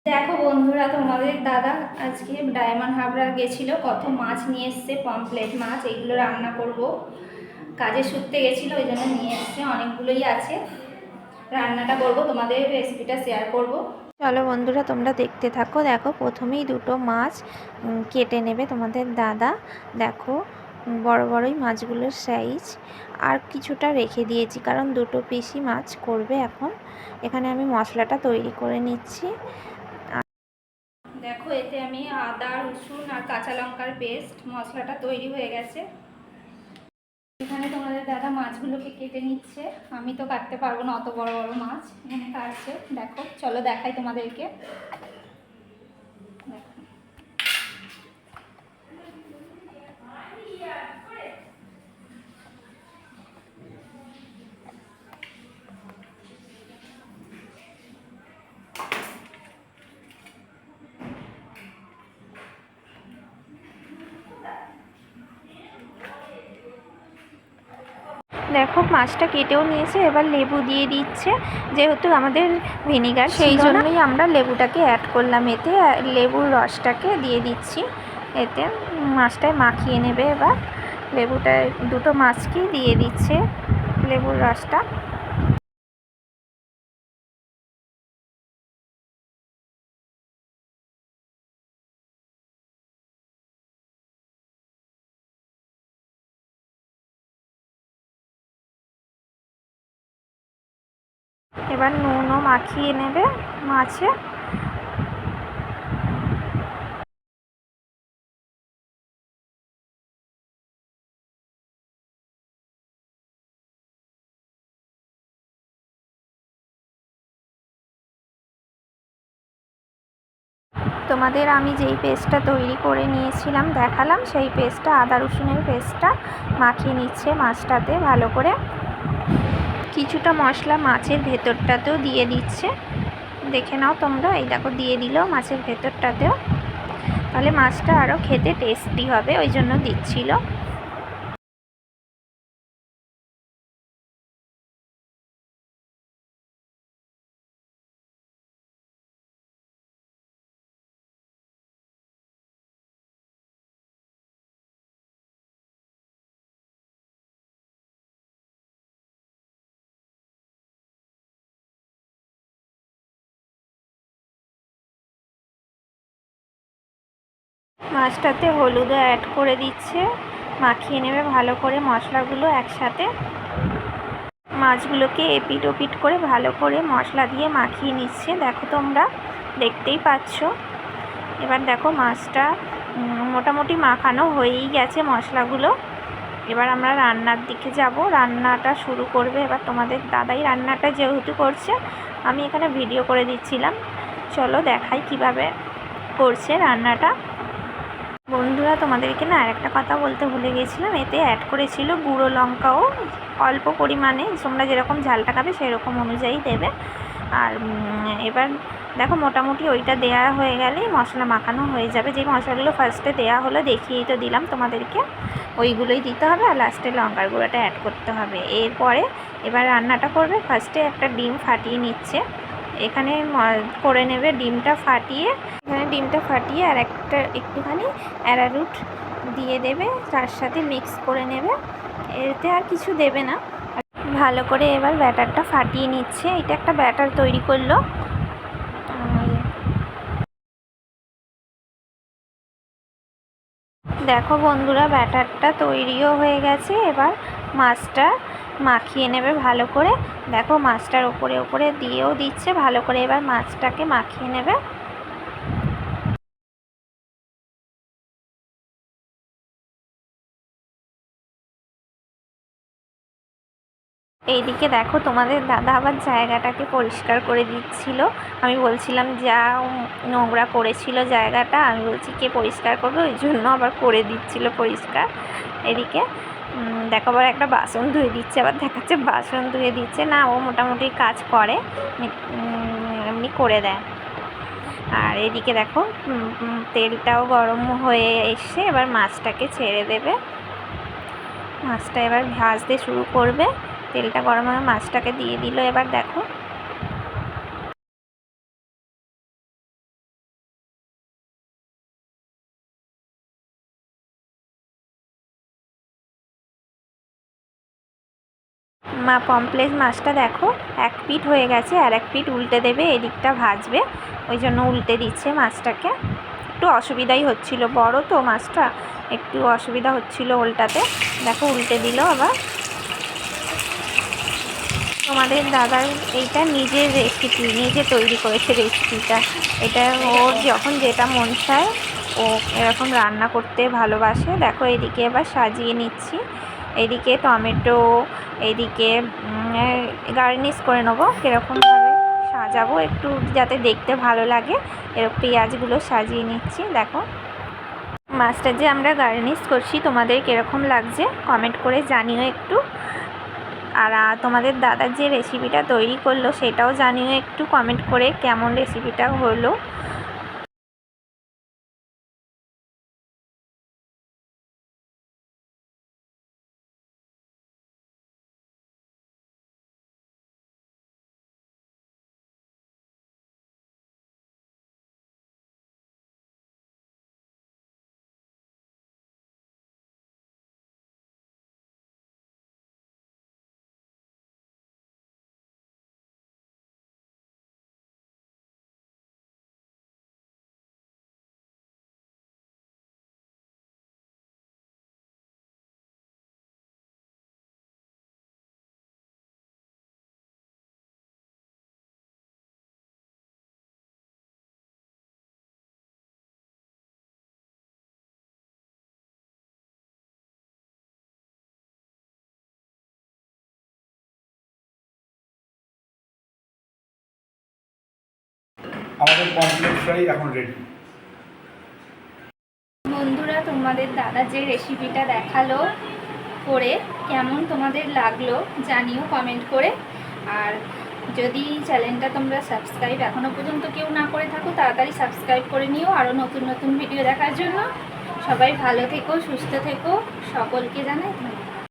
দেখো বন্ধুরা, তোমাদের দাদা আজকে ডায়মন্ড হারবার গেছিল, কত মাছ নিয়ে এসছে, পমফ্লেট মাছ। এইগুলো রান্না করব, কাজের সূত্রে গেছিলো, ওই জন্য নিয়ে এসছে, অনেকগুলোই আছে। রান্নাটা করব, তোমাদের রেসিপিটা শেয়ার করব। চলো বন্ধুরা, তোমরা দেখতে থাকো। দেখো, প্রথমেই দুটো মাছ কেটে নেবে তোমাদের দাদা। দেখো, বড় বড়ই মাছগুলোর সাইজ। আর কিছুটা রেখে দিয়েছি, কারণ দুটো পিসই মাছ করবে এখন। এখানে আমি মশলাটা তৈরি করে নিচ্ছি। দেখো, এতে আমি আদা, রসুন আর কাঁচা লঙ্কার পেস্ট, মশলাটা তৈরি হয়ে গেছে। এখানে তোমাদের দাদা মাছগুলোকে কেটে নিচ্ছে। আমি তো কাটতে পারবো না, অত বড় বড় মাছ এখানে কাটছে। দেখো, চলো দেখাই তোমাদেরকে। দেখো, মাছটা কেটেও নিয়েছে। এবার লেবু দিয়ে দিচ্ছে, যেহেতু আমাদের ভিনিগার সেই জন্যই আমরা লেবুটাকে অ্যাড করলাম। এতে লেবুর রসটাকে দিয়ে দিচ্ছি, এতে মাছটায় মাখিয়ে নেবে। এবার লেবুটা দুটো মাছকেই দিয়ে দিচ্ছে লেবুর রসটা। এবার নুনও মাখিয়ে নেবে মাছে। তোমাদের আমি যেই পেস্টটা তৈরি করে নিয়েছিলাম দেখালাম, সেই পেস্টটা, আদা রসুনের পেস্টটা মাখিয়ে নিচ্ছে মাছটাতে ভালো করে। কিছুটা মশলা মাছের ভেতরটাতেও দিয়ে দিচ্ছে, দেখে নাও তোমরা। এই দেখো, দিয়ে দিল মাছের ভেতরটাতেও, তাহলে মাছটা আরও খেতে টেস্টি হবে, ওই জন্য দিচ্ছিল। মাছটাতে হলুদও অ্যাড করে দিচ্ছে, মাখিয়ে নেবে ভালো করে মশলাগুলো একসাথে। মাছগুলোকে এপিট ওপিট করে ভালো করে মশলা দিয়ে মাখিয়ে নিচ্ছে, দেখো তোমরা দেখতেই পাচ্ছ। এবার দেখো, মাছটা মোটামুটি মাখানো হয়েই গেছে মশলাগুলো। এবার আমরা রান্নার দিকে যাব, রান্নাটা শুরু করবে এবার তোমাদের দাদাই। রান্নাটা যেহেতু করছে, আমি এখানে ভিডিও করে দিচ্ছিলাম। চলো দেখাই কিভাবে করছে রান্নাটা। বন্ধুরা, তোমাদেরকে না আরেকটা কথা বলতে ভুলে গেছিলাম, এতে অ্যাড করেছিল গুঁড়ো লঙ্কাও, অল্প পরিমাণে, তোমরা যেরকম ঝালটা খাবে সেরকম অনুযায়ী দেবে। আর এবার দেখো, মোটামুটি ওইটা দেয়া হয়ে গেলেই মশলা মাখানো হয়ে যাবে। যে মশলাগুলো ফার্স্টে দেয়া হলো দেখিয়েই তো দিলাম তোমাদেরকে, ওইগুলোই দিতে হবে। আর লাস্টে লঙ্কার গুঁড়োটা অ্যাড করতে হবে। এরপরে এবার রান্নাটা করবে। ফার্স্টে একটা ডিম ফাটিয়ে নিচ্ছে, এখানে করে নেবে ডিমটা ফাটিয়ে। এখানে ডিমটা ফাটিয়ে আর একটুখানি অ্যারারুট দিয়ে দেবে, তার সাথে মিক্স করে নেবে। এতে আর কিছু দেবে না। ভালো করে এবার ব্যাটারটা ফাটিয়ে নিচ্ছে। এটা একটা ব্যাটার তৈরি করলো। দেখো বন্ধুরা, ব্যাটারটা তৈরিও হয়ে গেছে। এবার মাছটা মাখিয়ে নেবে ভালো করে। দেখো, মাছটার ওপরে ওপরে দিয়েও দিচ্ছে ভালো করে। এবার মাছটাকে মাখিয়ে নেবে। এইদিকে দেখো, তোমাদের দাদা আবার জায়গাটাকে পরিষ্কার করে দিচ্ছিল। আমি বলছিলাম যা নোংরা করেছিল জায়গাটা, আমি বলছি কে পরিষ্কার করবে, ওই জন্য আবার করে দিচ্ছিল পরিষ্কার। এদিকে দেখো, আবার একটা বাসন ধুয়ে দিচ্ছে, আবার দেখাচ্ছে বাসন ধুয়ে দিচ্ছে। না, ও মোটামুটি কাজ করে, এমনি করে দেয়। আর এদিকে দেখো, তেলটাও গরম হয়ে এসে এবার মাছটাকে ছেড়ে দেবে। মাছটা এবার ভাজতে শুরু করবে। তেলটা গরম হয়ে মাছটাকে দিয়ে দিল। এবার দেখো, পমফ্লেট মাছটা দেখো এক পিঠ হয়ে গেছে, আর এক পিঠ উল্টে দেবে, এদিকটা ভাজবে, ওই জন্য উল্টে দিচ্ছে মাছটাকে। একটু অসুবিধাই হচ্ছিল, বড় তো মাছটা, একটু অসুবিধা হচ্ছিল উল্টাতে। দেখো উল্টে দিল আবার। তোমাদের দাদার এইটা নিজের রেসিপি, নিজে তৈরি করেছে রেসিপিটা। এটা ওর যখন যেটা মন চায় ও এরকম রান্না করতে ভালোবাসে। দেখো এদিকে এবার সাজিয়ে নিচ্ছি, এদিকে টমেটো, এদিকে গার্নিশ করে নেবো, কীরকমভাবে সাজাবো একটু যাতে দেখতে ভালো লাগে, এরকম পেঁয়াজগুলো সাজিয়ে নিচ্ছি। দেখো মাছটা যে আমরা গার্নিশ করছি তোমাদের কীরকম লাগছে কমেন্ট করে জানিও একটু। আর তোমাদের দাদার যে রেসিপিটা তৈরি করলো সেটাও জানিও একটু কমেন্ট করে কেমন রেসিপিটা হলো। আমাদের পমফ্লেট ফ্রাই এখন রেডি। বন্ধুরা তোমাদের দাদা যে রেসিপিটা দেখালো করে কেমন তোমাদের লাগলো জানিও কমেন্ট করে। আর যদি চ্যানেলটা তোমরা সাবস্ক্রাইব এখনও পর্যন্ত কেউ না করে থাকো তাড়াতাড়ি সাবস্ক্রাইব করে নিও আরও নতুন নতুন ভিডিও দেখার জন্য। সবাই ভালো থেকো, সুস্থ থেকো, সকলকে জানাই ধন্যবাদ।